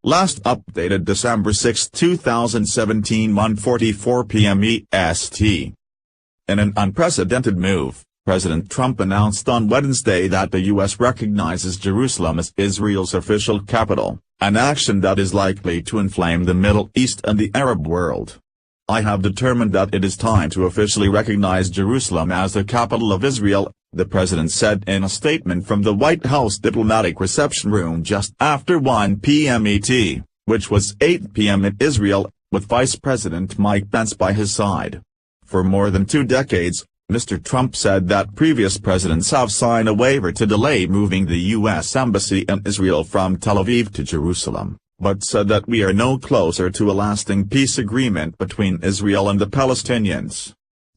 Last updated December 6, 2017, 1:44 p.m. EST. In an unprecedented move, President Trump announced on Wednesday that the U.S. recognizes Jerusalem as Israel's official capital, an action that is likely to inflame the Middle East and the Arab world. "I have determined that it is time to officially recognize Jerusalem as the capital of Israel," the president said in a statement from the White House diplomatic reception room just after 1 p.m. ET, which was 8 p.m. in Israel, with Vice President Mike Pence by his side. For more than 2 decades, Mr. Trump said that previous presidents have signed a waiver to delay moving the U.S. Embassy in Israel from Tel Aviv to Jerusalem, but said that we are no closer to a lasting peace agreement between Israel and the Palestinians.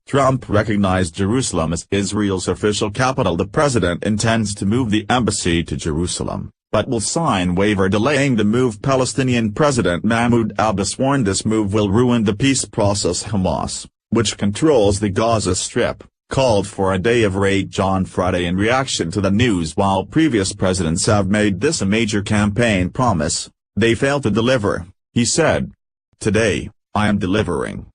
Trump recognized Jerusalem as Israel's official capital. The president intends to move the embassy to Jerusalem, but will sign waiver delaying the move. Palestinian President Mahmoud Abbas warned this move will ruin the peace process. Hamas, which controls the Gaza Strip, called for a day of rage on Friday in reaction to the news. While previous presidents have made this a major campaign promise, they failed to deliver, he said. "Today, I am delivering."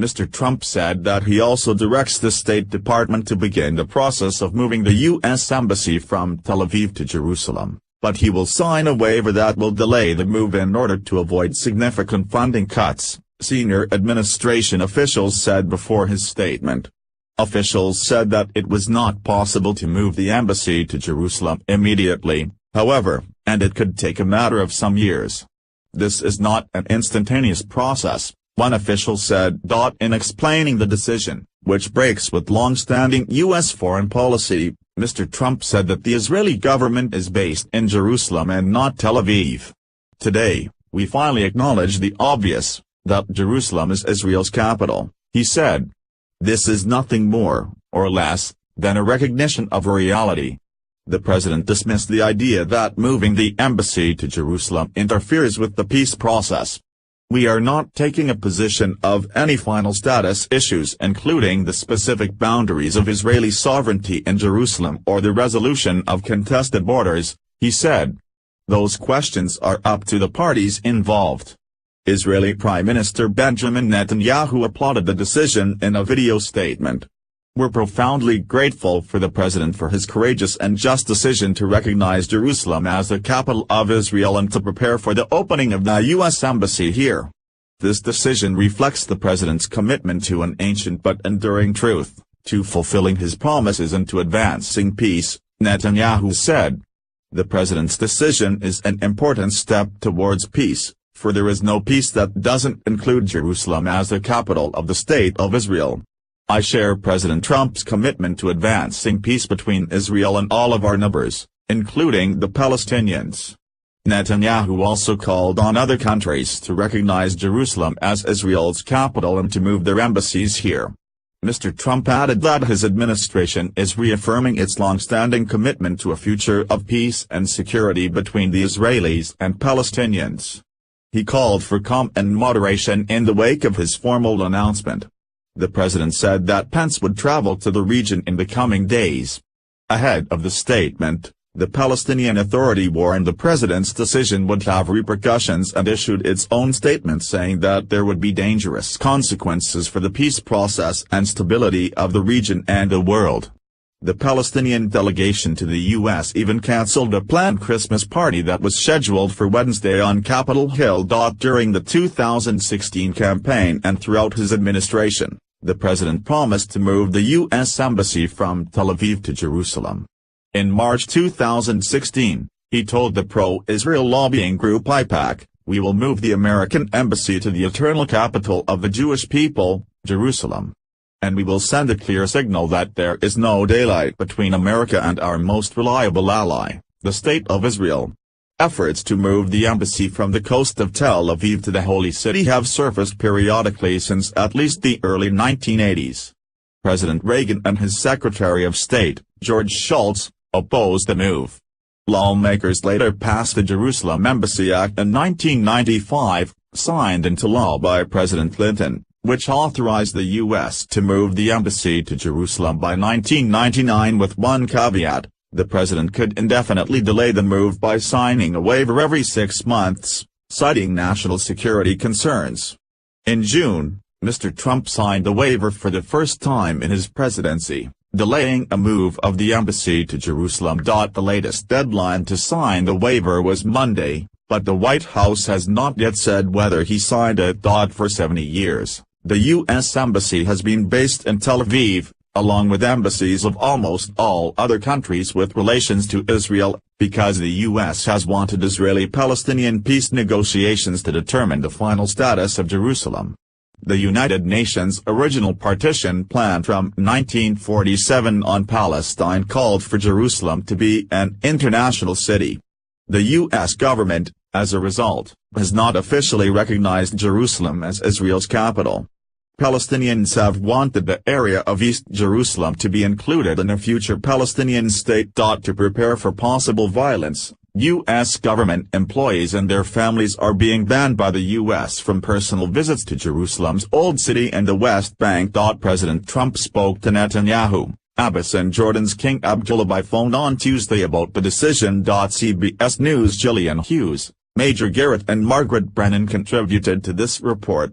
Mr. Trump said that he also directs the State Department to begin the process of moving the U.S. Embassy from Tel Aviv to Jerusalem, but he will sign a waiver that will delay the move in order to avoid significant funding cuts, senior administration officials said before his statement. Officials said that it was not possible to move the embassy to Jerusalem immediately, however, and it could take a matter of some years. "This is not an instantaneous process," one official said. In explaining the decision, which breaks with long-standing U.S. foreign policy, Mr. Trump said that the Israeli government is based in Jerusalem and not Tel Aviv. "Today, we finally acknowledge the obvious, that Jerusalem is Israel's capital," he said. "This is nothing more, or less, than a recognition of a reality." The president dismissed the idea that moving the embassy to Jerusalem interferes with the peace process. "We are not taking a position of any final status issues including the specific boundaries of Israeli sovereignty in Jerusalem or the resolution of contested borders," he said. "Those questions are up to the parties involved." Israeli Prime Minister Benjamin Netanyahu applauded the decision in a video statement. "We're profoundly grateful for the president for his courageous and just decision to recognize Jerusalem as the capital of Israel and to prepare for the opening of the U.S. Embassy here. This decision reflects the president's commitment to an ancient but enduring truth, to fulfilling his promises and to advancing peace," Netanyahu said. "The president's decision is an important step towards peace, for there is no peace that doesn't include Jerusalem as the capital of the State of Israel. I share President Trump's commitment to advancing peace between Israel and all of our neighbors, including the Palestinians." Netanyahu also called on other countries to recognize Jerusalem as Israel's capital and to move their embassies here. Mr. Trump added that his administration is reaffirming its long-standing commitment to a future of peace and security between the Israelis and Palestinians. He called for calm and moderation in the wake of his formal announcement. The president said that Pence would travel to the region in the coming days. Ahead of the statement, the Palestinian Authority warned the president's decision would have repercussions and issued its own statement saying that there would be dangerous consequences for the peace process and stability of the region and the world. The Palestinian delegation to the U.S. even canceled a planned Christmas party that was scheduled for Wednesday on Capitol Hill. During the 2016 campaign and throughout his administration, the president promised to move the U.S. Embassy from Tel Aviv to Jerusalem. In March 2016, he told the pro-Israel lobbying group AIPAC, "We will move the American embassy to the eternal capital of the Jewish people, Jerusalem. And we will send a clear signal that there is no daylight between America and our most reliable ally, the State of Israel." Efforts to move the embassy from the coast of Tel Aviv to the Holy City have surfaced periodically since at least the early 1980s. President Reagan and his Secretary of State, George Shultz, opposed the move. Lawmakers later passed the Jerusalem Embassy Act in 1995, signed into law by President Clinton, which authorized the U.S. to move the embassy to Jerusalem by 1999 with one caveat: the president could indefinitely delay the move by signing a waiver every 6 months, citing national security concerns. In June, Mr. Trump signed a waiver for the first time in his presidency, delaying a move of the embassy to Jerusalem. The latest deadline to sign the waiver was Monday, but the White House has not yet said whether he signed it. For 70 years, the U.S. Embassy has been based in Tel Aviv, along with embassies of almost all other countries with relations to Israel, because the U.S. has wanted Israeli-Palestinian peace negotiations to determine the final status of Jerusalem. The United Nations' original partition plan from 1947 on Palestine called for Jerusalem to be an international city. The U.S. government, as a result, has not officially recognized Jerusalem as Israel's capital. Palestinians have wanted the area of East Jerusalem to be included in a future Palestinian state. To prepare for possible violence, U.S. government employees and their families are being banned by the U.S. from personal visits to Jerusalem's Old City and the West Bank. President Trump spoke to Netanyahu, Abbas and Jordan's King Abdullah by phone on Tuesday about the decision. CBS News' Gillian Hughes, Major Garrett and Margaret Brennan contributed to this report.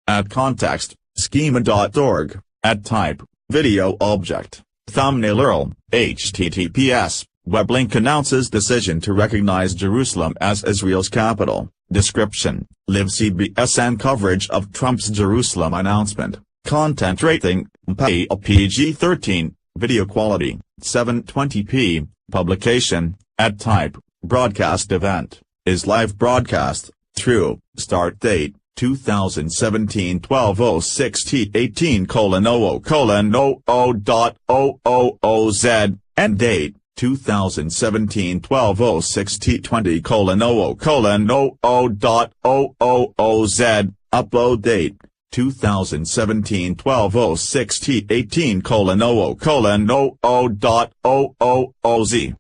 At context, schema.org, at type, video object, thumbnail URL, https, web link announces decision to recognize Jerusalem as Israel's capital, description, live CBS and coverage of Trump's Jerusalem announcement, content rating, PG-13, video quality, 720p, publication, at type, broadcast event, is live broadcast, true, start date, 2017 12:06 T18:00:00.000Z, end date, 2017 12:06 T20:00:00.000Z, upload date, 2017 12:06 T18:00:00.000Z.